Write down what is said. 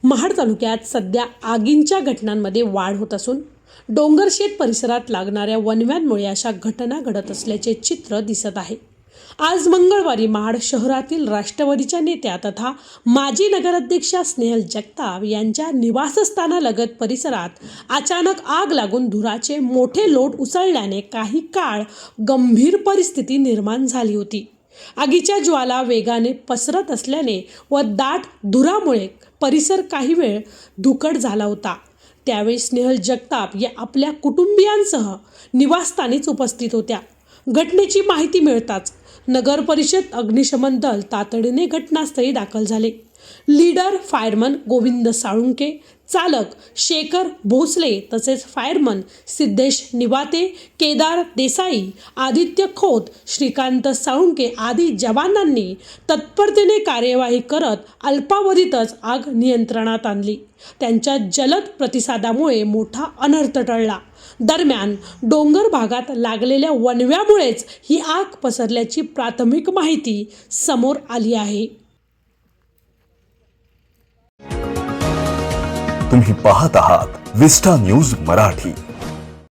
महाड तालुक्यात सध्या आगींच्या घटनांमध्ये वाढ होत असून डोंगरशेत परिसरात लागणाऱ्या वणव्यांमुळे अशा घटना घडत असल्याचे चित्र दिसत आहे। आज मंगळवारी महाड शहरातील राष्ट्रवादीच्या नेत्या तथा माजी नगराध्यक्षा स्नेहल जगताप यांच्या निवासस्थानालगत परिसरात अचानक आग लागून धुराचे मोठे लोट उसळल्याने काही काळ गंभीर परिस्थिती निर्माण झाली होती। आगीच्या ज्वाला वेगाने पसरत असल्याने व दाट धुरामुळे परिसर काही वेळ धुकट झाला होता। त्यावेळी स्नेहल जगताप या आपल्या कुटुंबियांसह निवासस्थानीच उपस्थित होत्या। घटनेची माहिती मिळताच नगर परिषद अग्निशमन दल तातडीने घटनास्थळी दाखल झाले। लीडर फायरमन गोविंद साळुंके, चालक शेखर भोसले तसेच फायरमन सिद्धेश निवाते, केदार देसाई, आदित्य खोत, श्रीकांत साळुंके आदी जवानांनी तत्परतेने कार्यवाही करत अल्पावधीतच आग नियंत्रणात आणली। त्यांच्या जलद प्रतिसादामुळे मोठा अनर्थ टळला। दरम्यान डोंगर भागात लागलेल्या वणव्यामुळेच ही आग पसरल्याची प्राथमिक माहिती समोर आली आहे। तुम्ही पाहत आहात विस्टा न्यूज मराठी।